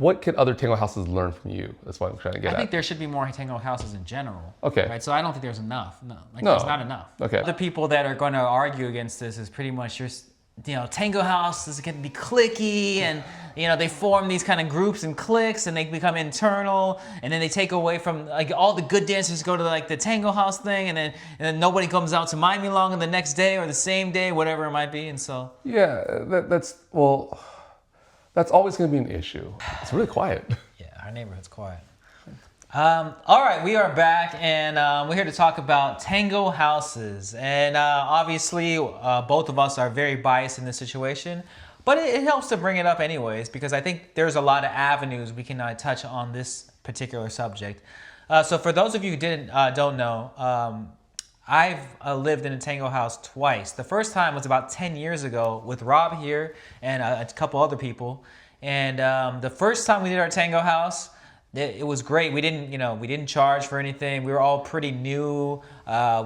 what can other Tango houses learn from you? That's what I'm trying to get at. I think there should be more Tango houses in general. Okay. Right. So I don't think there's enough. No. No. There's not enough. Okay. The people that are going to argue against this is pretty much Tango House is going to be cliquey, and they form these kind of groups and cliques, and they become internal, and then they take away from like all the good dancers go to like the Tango House thing, and then nobody comes out to Mind Me Longer the next day or the same day, whatever it might be, and so that's always going to be an issue. It's really quiet. Yeah, our neighborhood's quiet. All right, we are back, and we're here to talk about Tango houses. And obviously, both of us are very biased in this situation, but it helps to bring it up anyways, because I think there's a lot of avenues we can touch on this particular subject. So for those of you who don't know, I've lived in a Tango house twice. The first time was about 10 years ago with Rob here and a couple other people. And the first time we did our Tango house, it was great. We didn't charge for anything. We were all pretty new.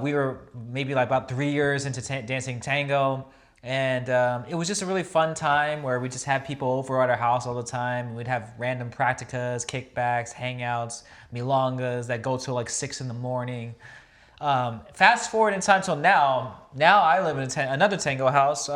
We were maybe like about 3 years into dancing tango. And it was just a really fun time where we just had people over at our house all the time. We'd have random practicas, kickbacks, hangouts, milongas that go till like 6 in the morning. Fast forward in time till now I live in another Tango house.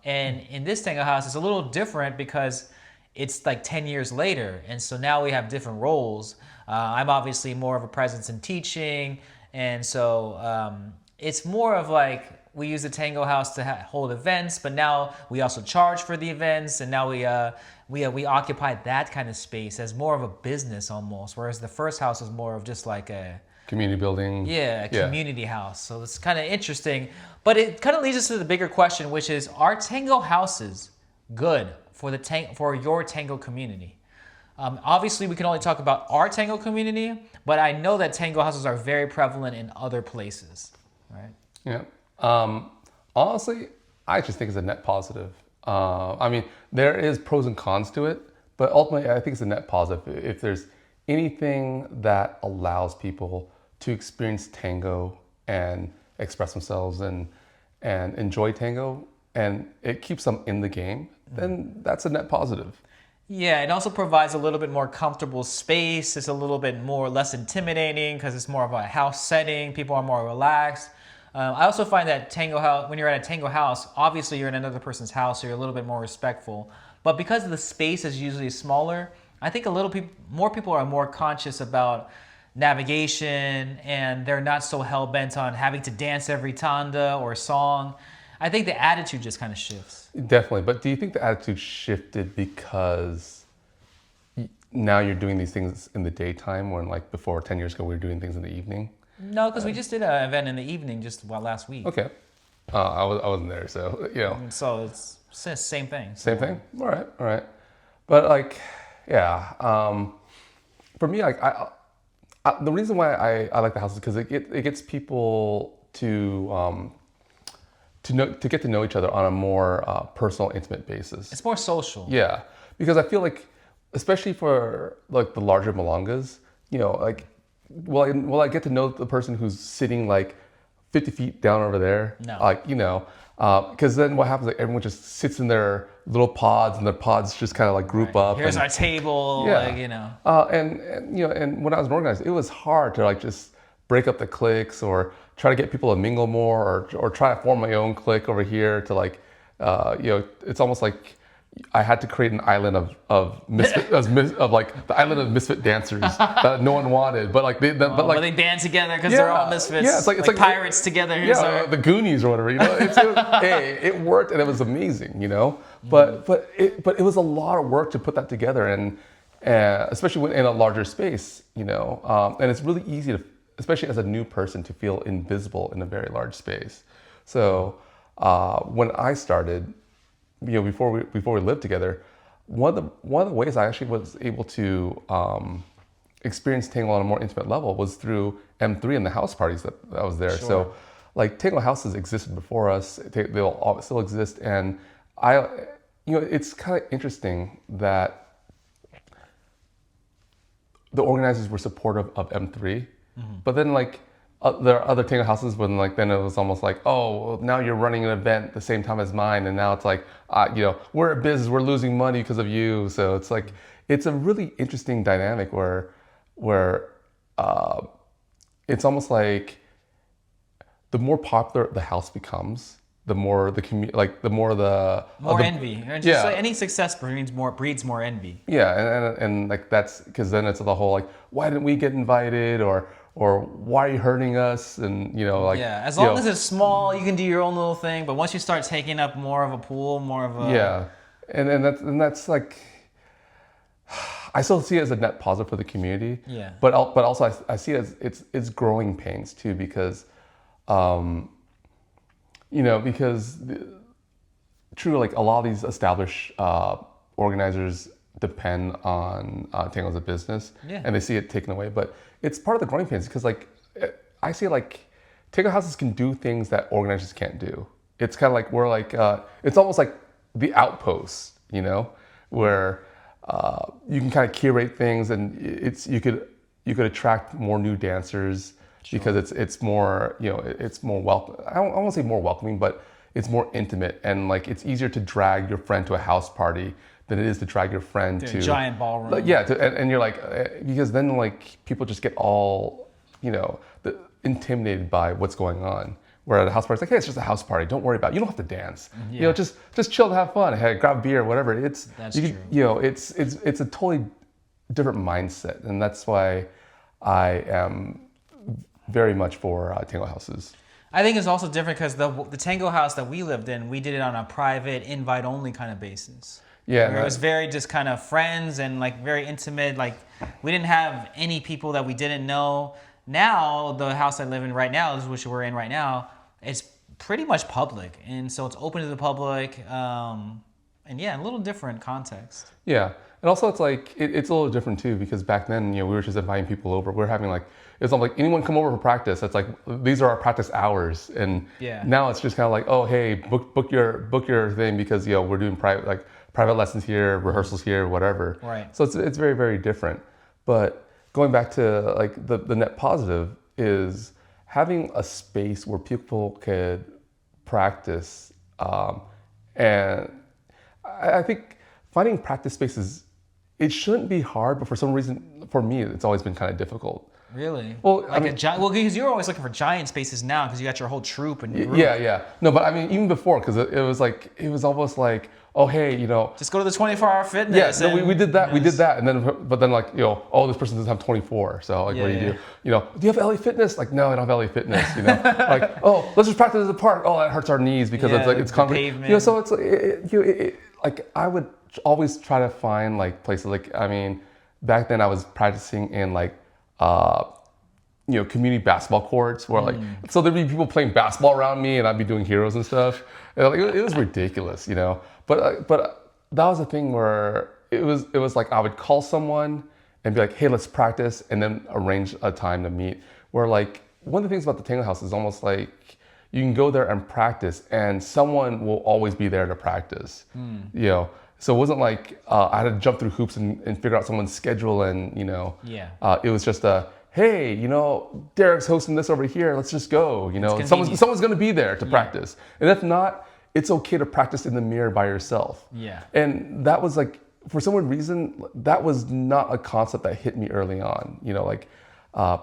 And in this Tango house, it's a little different because it's like 10 years later. And so now we have different roles. I'm obviously more of a presence in teaching. And so it's more of like, we use the Tango house to hold events, but now we also charge for the events. And now we occupy that kind of space as more of a business almost. Whereas the first house is more of just like a community building. Yeah, a community house. So it's kind of interesting. But it kind of leads us to the bigger question, which is, are Tango houses good for your Tango community? Obviously, we can only talk about our Tango community, but I know that Tango houses are very prevalent in other places, right? Yeah. Honestly, I just think it's a net positive. I mean, there is pros and cons to it, but ultimately, I think it's a net positive. If there's anything that allows people to experience tango and express themselves and enjoy tango, and it keeps them in the game, then that's a net positive. Yeah, it also provides a little bit more comfortable space. It's a little bit less intimidating because it's more of a house setting. People are more relaxed. I also find that Tango house, when you're at a Tango house, obviously you're in another person's house, so you're a little bit more respectful. But because the space is usually smaller, I think more people are more conscious about navigation, and they're not so hell-bent on having to dance every tanda or song. I think the attitude just kind of shifts. Definitely, but do you think the attitude shifted because now you're doing these things in the daytime when like before 10 years ago we were doing things in the evening? No, because we just did an event in the evening just last week. Okay. I wasn't there, so, So it's same thing. Same thing? All right. But like, yeah, for me, like the reason why I like the house is because it gets people to get to know each other on a more personal, intimate basis. It's more social. Yeah, because I feel like, especially for like the larger milongas, like, will I get to know the person who's sitting like 50 feet down over there? No. Like, because then what happens, like everyone just sits in their little pods, and their pods just kind of like group up. Here's our table, and when I was organized, it was hard to like just break up the cliques or try to get people to mingle more or try to form my own clique over here to like, it's almost like I had to create an island of misfit, of like the island of misfit dancers that no one wanted, but like they band together because they're all misfits. Yeah, it's like pirates together. The Goonies or whatever. It worked and it was amazing. But it was a lot of work to put that together, and especially in a larger space. And it's really easy to, especially as a new person, to feel invisible in a very large space. So when I started, before we lived together, one of the ways I actually was able to experience tango on a more intimate level was through M3 and the house parties that I was there. Sure. So like tango houses existed before us; they'll still exist, and it's kind of interesting that the organizers were supportive of M3, but then like there are other tango houses when like then it was almost like, oh, well, now you're running an event at the same time as mine, and now it's like we're a business, we're losing money because of you. So it's like it's a really interesting dynamic where it's almost like the more popular the house becomes, the more the More envy. And just like any success breeds more envy. Yeah, and like that's because then it's the whole like, why didn't we get invited, or why are you hurting us, and like as long as it's small, you can do your own little thing. But once you start taking up more of a pool, more of a that's like, I still see it as a net positive for the community. Yeah. But also I see it as it's growing pains too, because because true, like a lot of these established organizers depend on Tango as a business, and they see it taken away. But it's part of the growing pains, because like I see like Tango houses can do things that organizers can't do. It's kind of like we're like it's almost like the outpost, where you can kind of curate things, and you could attract more new dancers. Sure. Because it's more it's more welcome. I don't want to say more welcoming, but it's more intimate, and like it's easier to drag your friend to a house party than it is to drag your friend to a giant ballroom. And you're like, because then like people just get all intimidated by what's going on. Where at a house party, it's like, hey, it's just a house party. Don't worry about it. You don't have to dance. Yeah. Just chill and have fun. Hey, grab beer, whatever. It's true. It's a totally different mindset, and that's why I am very much for Tango houses. I think it's also different because the Tango house that we lived in, we did it on a private, invite-only kind of basis. Yeah, it was very just kind of friends and like very intimate. Like we didn't have any people that we didn't know. Now the house I live in right now, which we're in right now, it's pretty much public, and so it's open to the public. And a little different context. Yeah, and also it's like it's a little different too, because back then we were just inviting people over. We're having like, it's not like anyone come over for practice. It's like these are our practice hours, and now it's just kind of like, oh hey, book your thing, because we're doing private lessons here, rehearsals here, whatever. Right. So it's very, very different. But going back to like the net positive is having a space where people could practice, and I think finding practice spaces, it shouldn't be hard, but for some reason, for me, it's always been kind of difficult. Really? Well, because you're always looking for giant spaces now, because you got your whole troupe and your group. Yeah. No, but I mean, even before, because it was almost like, oh hey, just go to the 24-hour fitness. Yeah, we did that. We did that, and then like oh, this person doesn't have 24, so like what do you do? Do you have LA Fitness? Like no, I don't have LA Fitness. Like oh, let's just practice at the park. Oh, that hurts our knees because it's concrete. So it's like I would always try to find like places, like I mean, back then I was practicing in like community basketball courts where like so there'd be people playing basketball around me, and I'd be doing heroes and stuff. And, like, it was ridiculous, But that was a thing where it was like I would call someone and be like, hey, let's practice, and then arrange a time to meet. Where like one of the things about the Tango House is almost like you can go there and practice, and someone will always be there to practice. So it wasn't like I had to jump through hoops and figure out someone's schedule, and it was just hey, Derek's hosting this over here. Let's just go. Someone's going to be there to practice, and if not, it's okay to practice in the mirror by yourself. Yeah. And that was like, for some reason, that was not a concept that hit me early on.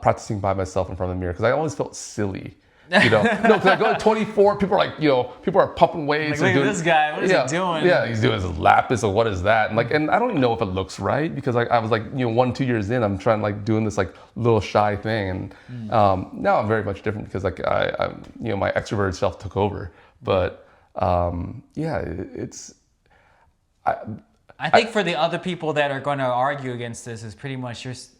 Practicing by myself in front of the mirror, because I always felt silly. No, because I go to 24, people are like, people are pumping weights. Like, look at this guy, what is he doing? Yeah, he's doing his lapis, or what is that? And I don't even know if it looks right, because I was like, 1-2 years in, I'm trying like doing this like little shy thing, and now I'm very much different, because like I my extroverted self took over. But it's. I think for the other people that are going to argue against this is pretty much just.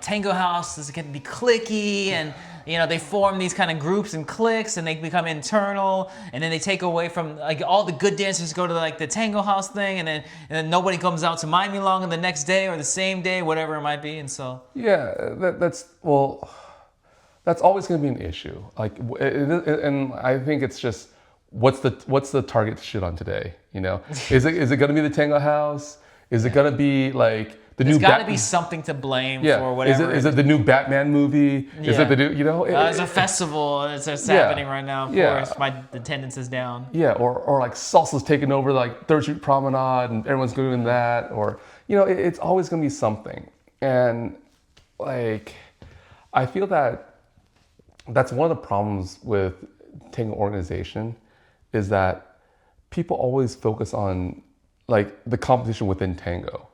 Tango House is going to be cliquey, and they form these kind of groups and cliques, and they become internal, and then they take away from like all the good dancers go to like the Tango House thing, and then nobody comes out to Miami Long the next day or the same day, whatever it might be, and so that's always going to be an issue. Like, and I think it's just what's the target to shit on today? Is it going to be the Tango House? Is it going to be like There's got to be something to blame for whatever. Is it the new Batman movie? Yeah. Is it the new, it's a festival. It's happening right now. Of course, my attendance is down. Yeah, or like salsa's taking over like 3rd Street Promenade, and everyone's doing that. Or, it's always going to be something. And like, I feel that that's one of the problems with Tango organization is that people always focus on like the competition within Tango,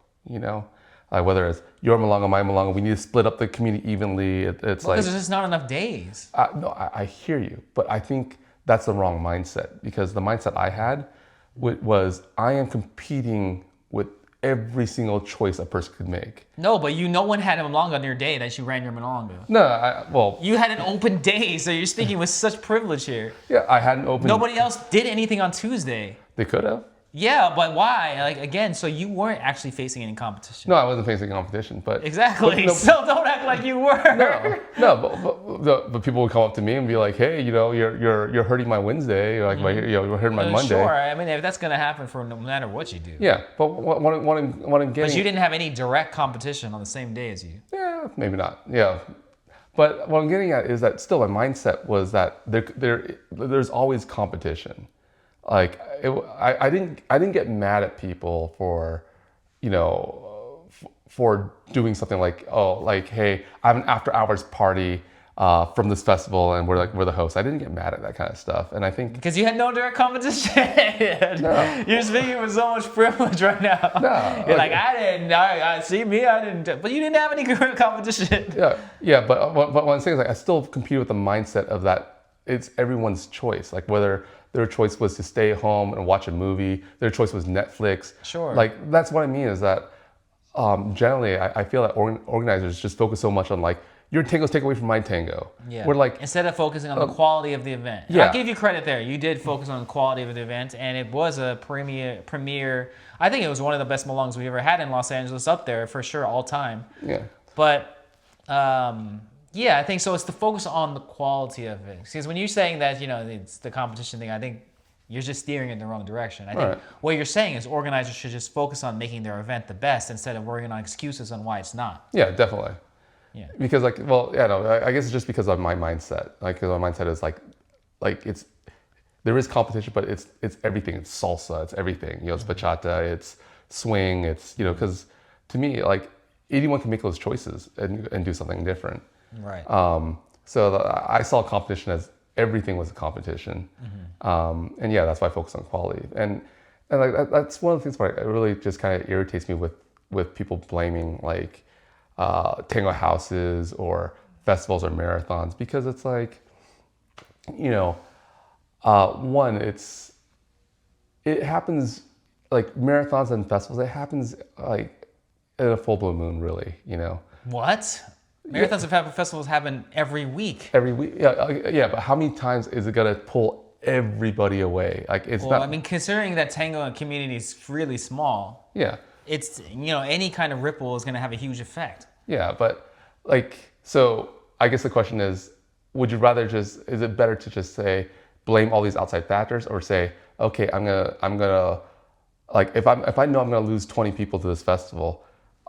whether it's your Malanga, my Malanga, we need to split up the community evenly. It's because like, there's just not enough days. no, I hear you, but I think that's the wrong mindset because the mindset I had was I am competing with every single choice a person could make. No, but no one had a Malanga on your day that you ran your Malanga. No, You had an open day, so you're speaking with such privilege here. yeah, I had an open. Nobody else did anything on Tuesday. They could have. Yeah, but why? Like again, so you weren't actually facing any competition. No, I wasn't facing competition, but exactly. So don't act like you were. But people would come up to me and be like, "Hey, you're hurting my Wednesday, or like you're hurting my Monday." Sure. I mean, if that's gonna happen for no matter what you do. Yeah, but what I'm getting. But you didn't have any direct competition on the same day as you. Yeah, maybe not. Yeah, but what I'm getting at is that still my mindset was that there's always competition. Like I didn't get mad at people for, for doing something like, hey, I have an after hours party from this festival and we're the host. I didn't get mad at that kind of stuff, and I think because you had no direct competition. No. You're speaking with so much privilege right now. No, you're like I didn't. I see me. I didn't. But you didn't have any direct competition. Yeah. But what I'm saying is like I still compete with the mindset of that it's everyone's choice. Like whether their choice was to stay home and watch a movie. Their choice was Netflix. Sure. Like that's what I mean is that generally I feel that organizers just focus so much on like your tango's take away from my tango. Yeah. We're like instead of focusing on the quality of the event. Yeah. I'll give you credit there. You did focus on the quality of the event, and it was a premier. I think it was one of the best Malangas we ever had in Los Angeles, up there for sure, all time. Yeah. But yeah, I think so. It's the focus on the quality of it. Because when you're saying that, it's the competition thing, I think you're just steering in the wrong direction. I think what you're saying is organizers should just focus on making their event the best instead of worrying on excuses on why it's not. Yeah, definitely. Yeah. Because I guess it's just because of my mindset. Like, because my mindset is like there is competition, but it's everything. It's salsa. It's everything. It's bachata. It's swing. It's because to me, like anyone can make those choices and do something different. Right. So I saw competition as everything was a competition, and yeah, that's why I focus on quality. And like that's one of the things where it really just kind of irritates me with people blaming like Tango houses or festivals or marathons, because it's like one, it happens like marathons and festivals. It happens like at a full blue moon, really. What? Marathons and festivals happen every week. Every week, yeah. But how many times is it gonna pull everybody away? Like it's not. I mean, considering that Tango community is really small. Yeah. It's any kind of ripple is gonna have a huge effect. Yeah, but like so, I guess the question is, would you rather is it better to just say blame all these outside factors, or say, okay, I'm gonna like if I know I'm gonna lose 20 people to this festival,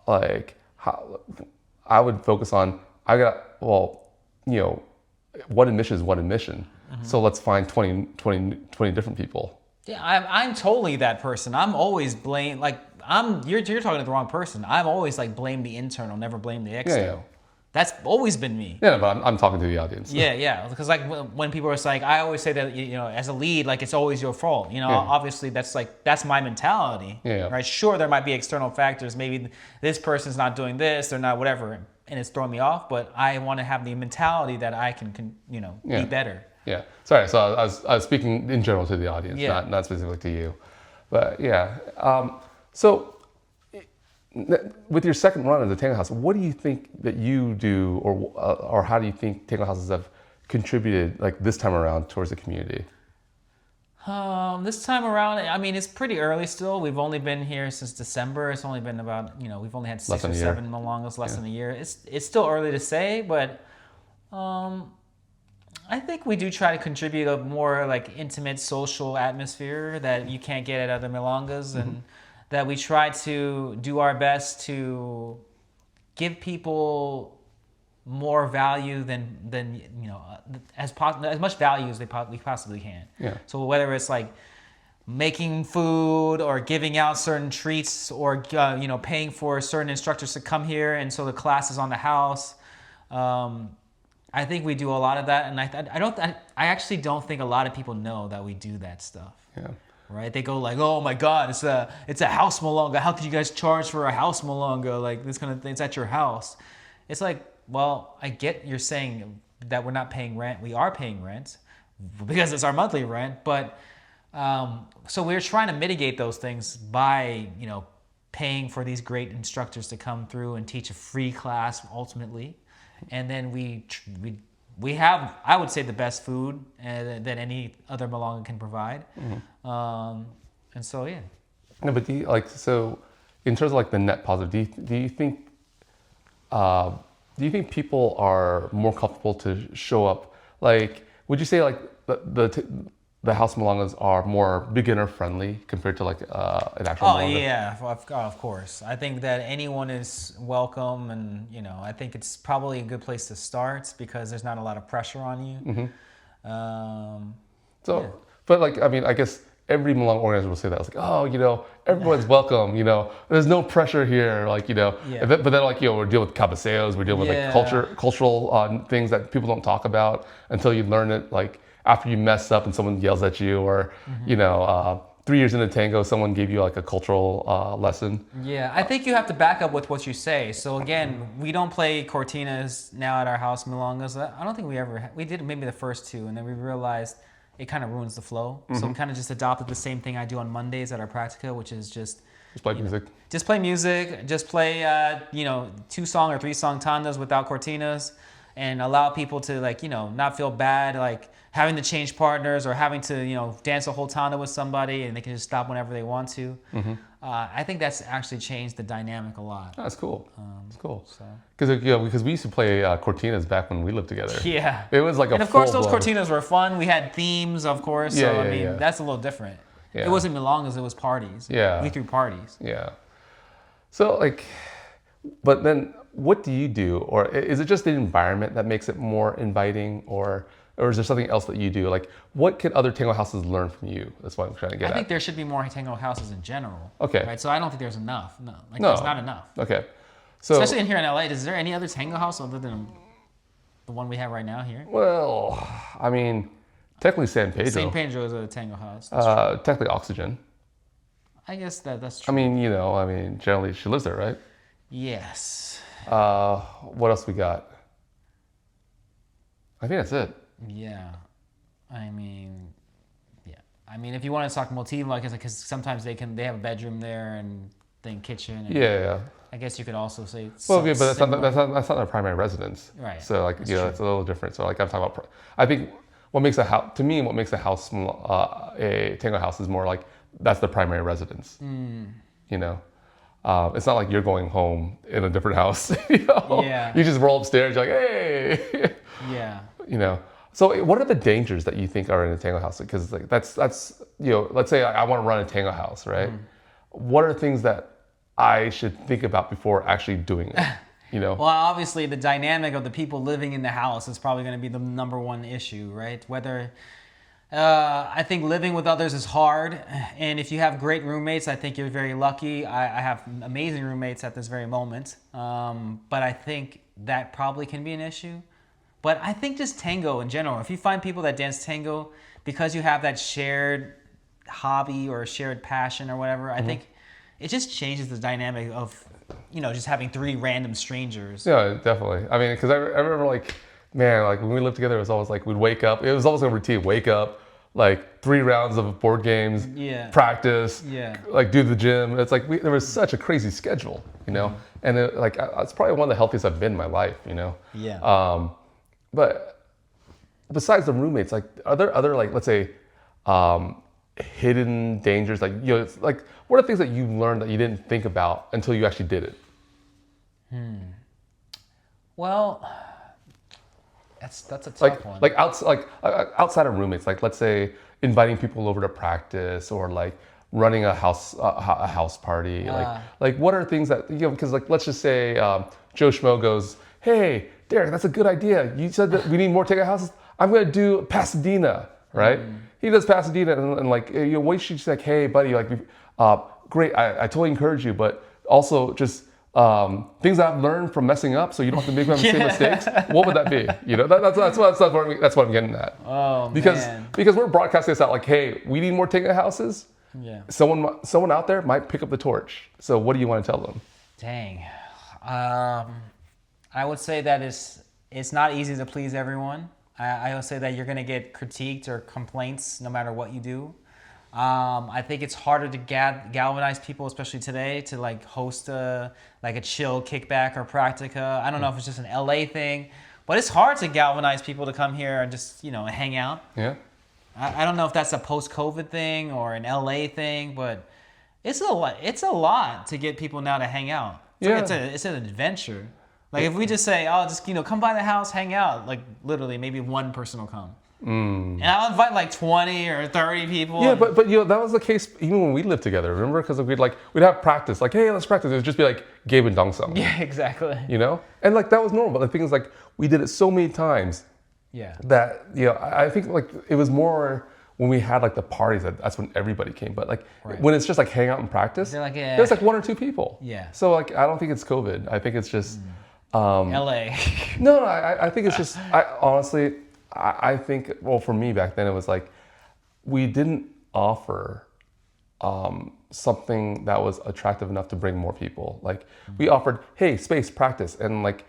like how. I would focus on, one admission is one admission. So let's find 20 different people. Yeah, I'm totally that person. I'm always blame, like, you're talking to the wrong person. I'm always like blame the internal, never blame the external. Yeah. That's always been me. Yeah, but I'm talking to the audience. Yeah. Because like when people are like, I always say that, as a lead, like it's always your fault. Obviously that's my mentality. Yeah. Right. Sure, there might be external factors. Maybe this person's not doing this, they're not whatever, and it's throwing me off. But I want to have the mentality that I can be better. Yeah. Sorry. So I was speaking in general to the audience, not specifically to you. But yeah. So with your second run at the Tango House, what do you think that you do, or how do you think Tango Houses have contributed like this time around towards the community? This time around, I mean, it's pretty early still. We've only been here since December. It's only been about, we've only had 6 or 7 Malangas, less than a year. It's still early to say, but I think we do try to contribute a more like intimate social atmosphere that you can't get at other Malangas, and that we try to do our best to give people more value than as much value as we possibly can. Yeah. So whether it's like making food or giving out certain treats or paying for certain instructors to come here, and so the class is on the house. I think we do a lot of that, and I actually don't think a lot of people know that we do that stuff. Yeah. Right? They go like, "Oh my God, it's a house malonga. How could you guys charge for a house malonga? Like this kind of thing. It's at your house." It's like, well, I get you're saying that we're not paying rent. We are paying rent because it's our monthly rent, but so we're trying to mitigate those things by paying for these great instructors to come through and teach a free class ultimately. And then we have, I would say, the best food that any other Malonga can provide. And so, yeah. No, but so in terms of like the net positive, do you think people are more comfortable to show up? Like, would you say like the house Malongas are more beginner friendly compared to like an actual Malonga? Yeah, of course. I think that anyone is welcome, and I think it's probably a good place to start because there's not a lot of pressure on you. Yeah. But like, I mean, I guess every Malonga organizer will say that. It's like, oh, everyone's welcome. There's no pressure here. Like, Yeah. But then like, we're dealing with cabaseos, we're dealing with like cultural things that people don't talk about until you learn it. Like, after you mess up and someone yells at you, or 3 years into tango, someone gave you like a cultural lesson. Yeah, I think you have to back up with what you say. So again, we don't play cortinas now at our house Malongas. I don't think we did maybe the first two, and then we realized it kind of ruins the flow. So we kind of just adopted the same thing I do on Mondays at our Practica, which is just play music. Just play music. Just play 2-song or 3-song tandas without cortinas, and allow people to not feel bad like having to change partners or having to dance a whole tanda with somebody, and they can just stop whenever they want to. I think that's actually changed the dynamic a lot. Oh, that's cool. That's cool. Because we used to play cortinas back when we lived together. Yeah. It was like and of course those cortinas were fun. We had themes, of course. So I mean that's a little different. Yeah. It wasn't Milongas, it was parties. Yeah. We threw parties. Yeah. So but then what do you do? Or is it just the environment that makes it more inviting, or is there something else that you do? Like, what can other tango houses learn from you? That's what I'm trying to get at. I think there should be more tango houses in general. Okay. Right. So I don't think there's enough. No. There's not enough. Okay. So especially in here in LA, is there any other tango house other than the one we have right now here? Well, I mean, technically San Pedro. San Pedro is a tango house. Technically Oxygen. I guess that's true. I mean, generally she lives there, right? Yes. What else we got? I think that's it. Yeah. I mean, if you want to talk motiva, because sometimes they have a bedroom there and then kitchen. And yeah. I guess you could also say. Well, yeah, but that's not their primary residence. Right. So it's a little different. So like I'm talking about, I think what makes a house a tango house is more like that's the primary residence. It's not like you're going home in a different house. Yeah. You just roll upstairs. You're like, hey. Yeah. So what are the dangers that you think are in a tango house? Because like that's let's say I want to run a tango house, right? What are things that I should think about before actually doing it? Well, obviously the dynamic of the people living in the house is probably going to be the number one issue, right? Whether I think living with others is hard, and if you have great roommates, I think you're very lucky. I have amazing roommates at this very moment, but I think that probably can be an issue. But I think just tango in general, if you find people that dance tango because you have that shared hobby or shared passion or whatever, I think it just changes the dynamic of, just having 3 random strangers. Yeah, definitely. I mean, because I remember when we lived together, it was always like we'd wake up. It was almost a routine. Wake up, like 3 rounds of board games, practice, do the gym. It's like there was such a crazy schedule, and it's probably one of the healthiest I've been in my life, Yeah. But besides the roommates, are there other let's say hidden dangers? What are things that you learned that you didn't think about until you actually did it? Well, that's a tough one. Outside of roommates, let's say inviting people over to practice, or running a house party. What are things that because let's just say Joe Schmo goes, hey, Derek, that's a good idea. You said that we need more tango houses. I'm going to do Pasadena, right? He does Pasadena, and like, you know, what she's like, hey, buddy, like, great, I totally encourage you, but also just things I've learned from messing up, so you don't have to make the same mistakes. What would that be? You know, that's what I'm getting at. Oh, because we're broadcasting this out like, hey, we need more Tango houses. Yeah. Someone out there might pick up the torch. So what do you want to tell them? Dang. I would say that it's not easy to please everyone. I would say that you're going to get critiqued or complaints no matter what you do. I think it's harder to galvanize people, especially today, to like host a chill kickback or Practica. I don't know if it's just an LA thing, but it's hard to galvanize people to come here and just, you know, hang out. Yeah. I don't know if that's a post-COVID thing or an LA thing, but it's a lot to get people now to hang out. It's an adventure. Like if we just say, oh, just, you know, come by the house, hang out, like literally maybe one person will come. And I'll invite like 20 or 30 people. Yeah, but you know, that was the case even when we lived together. Remember? Because we'd have practice. Like, hey, let's practice. It would just be like Gabe and Dongsum. Yeah, exactly. You know? And like that was normal. But the thing is, like, we did it so many times. Yeah. That, you know, I think like it was more when we had like the parties, that's when everybody came. But like when it's just like hang out and practice, they're like, yeah, there's like 1 or 2 people. Yeah. So like I don't think it's COVID. I think it's just LA. No, I think it's just honestly I think, well, for me back then it was like we didn't offer something that was attractive enough to bring more people. Like we offered, hey, space, practice, and like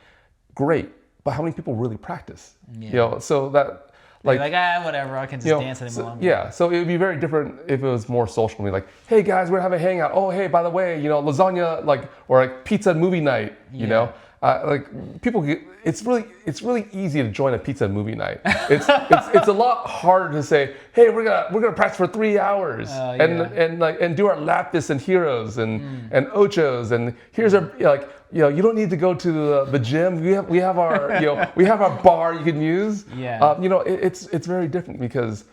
great. But how many people really practice? Yeah. You know, so that like whatever, I can just dance anymore. So it would be very different if it was more social. Be like, hey guys, we're having a hangout. Oh, hey, by the way, you know, lasagna, like, or like pizza and movie night. You know, like people get. It's really easy to join a pizza and movie night. It's a lot harder to say, hey, we're gonna practice for 3 hours and do our lapis and heroes and ochos and here's our like. You know, you don't need to go to the gym. We have our we have our bar you can use. Yeah. You know, it's very different because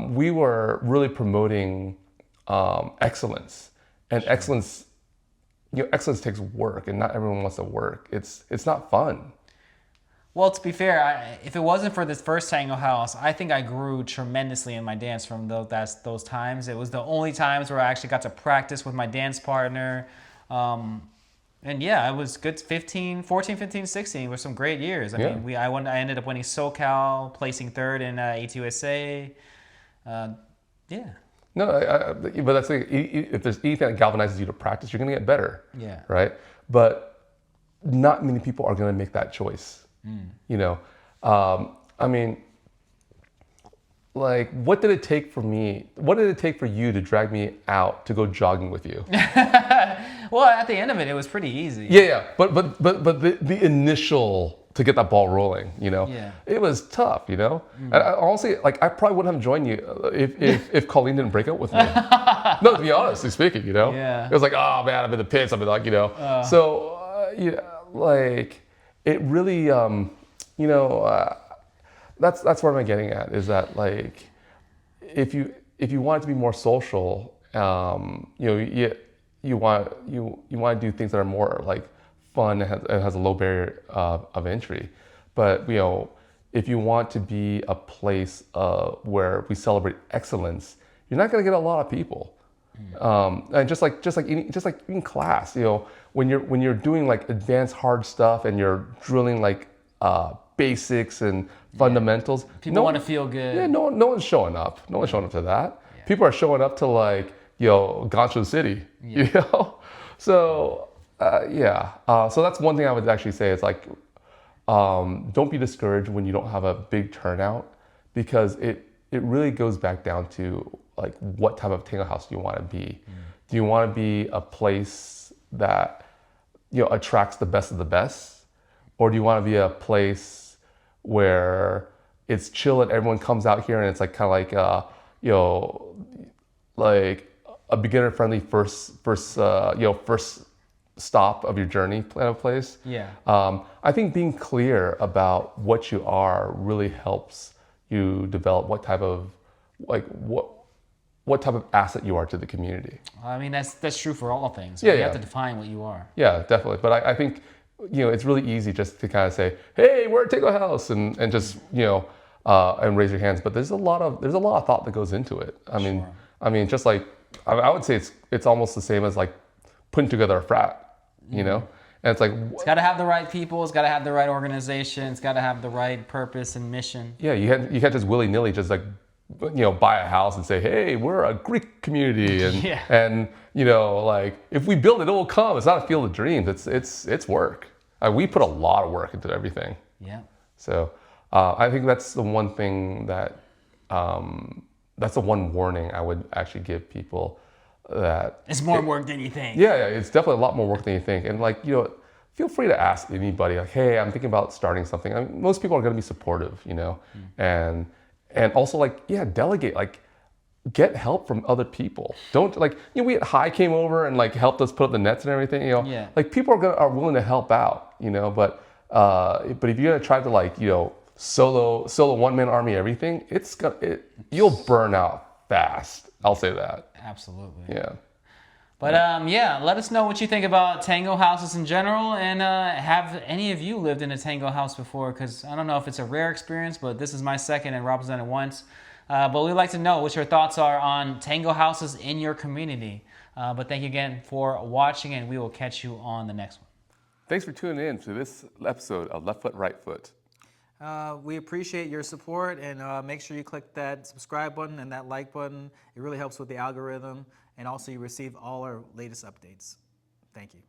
we were really promoting excellence, and excellence. You know, excellence takes work, and not everyone wants to work. It's not fun. Well, to be fair, if it wasn't for this first Tango House, I think I grew tremendously in my dance from those times. It was the only times where I actually got to practice with my dance partner. And yeah, it was good 14, 15, 16 were some great years. I mean, I ended up winning SoCal, placing 3rd in ATUSA. Yeah. No, but that's like, if there's anything that galvanizes you to practice, you're going to get better. Yeah. Right? But not many people are going to make that choice. You know? I mean, like, what did it take for me? What did it take for you to drag me out to go jogging with you? Well, at the end of it, it was pretty easy. Yeah. But the initial to get that ball rolling, you know, it was tough, you know. And honestly, like I probably wouldn't have joined you if Colleen didn't break up with me. No, to be honestly speaking, you know, it was like, oh man, I'm in the pits. I'm in like, you know, like it really, you know, that's where I'm getting at is that like if you want it to be more social, you know, you want to do things that are more like fun and has a low barrier of entry. But you know, if you want to be a place where we celebrate excellence, you're not going to get a lot of people. And just like in class, you know, when you're doing like advanced hard stuff and you're drilling like basics and fundamentals, people want to feel good. Yeah, no one's showing up. No one's showing up to that. Yeah. People are showing up to like, you know, Gancho City. You know, so so that's one thing I would actually say is like, don't be discouraged when you don't have a big turnout, because it really goes back down to like what type of Tango House do you want to be. Do you want to be a place that, you know, attracts the best of the best, or do you want to be a place where it's chill and everyone comes out here and it's like kind of like you know, like a beginner friendly first stop of your journey kind of place? I think being clear about what you are really helps you develop what type of asset you are to the community. I mean, that's true for all things. You have to define what you are. Yeah, definitely. But I think, you know, it's really easy just to kind of say, hey, we're at Tango House, and just, you know, and raise your hands. But there's a lot of thought that goes into it. I mean, just like I would say it's almost the same as like putting together a frat, you know. And it's like it's got to have the right people. It's got to have the right organization. It's got to have the right purpose and mission. Yeah, you can't just willy nilly just like buy a house and say, hey, we're a Greek community, and and like if we build it, it will come. It's not a field of dreams. It's work. We put a lot of work into everything. Yeah. So I think that's the one thing that that's the one warning I would actually give people. That it's more work than you think. Yeah, it's definitely a lot more work than you think. And like feel free to ask anybody like, hey, I'm thinking about starting something. I mean, most people are going to be supportive, and also like delegate, like get help from other people. Don't like we at High came over and like helped us put up the nets and everything. Like people are willing to help out. But if you're gonna try to like solo one man army everything, you'll burn out fast. I'll say that. Absolutely. Yeah. But let us know what you think about Tango houses in general, and have any of you lived in a Tango house before? Because I don't know if it's a rare experience, but this is my second and Rob's done it once. But we'd like to know what your thoughts are on Tango houses in your community. But thank you again for watching, and we will catch you on the next one. Thanks for tuning in to this episode of Left Foot, Right Foot. We appreciate your support, and make sure you click that subscribe button and that like button. It really helps with the algorithm, and also you receive all our latest updates. Thank you.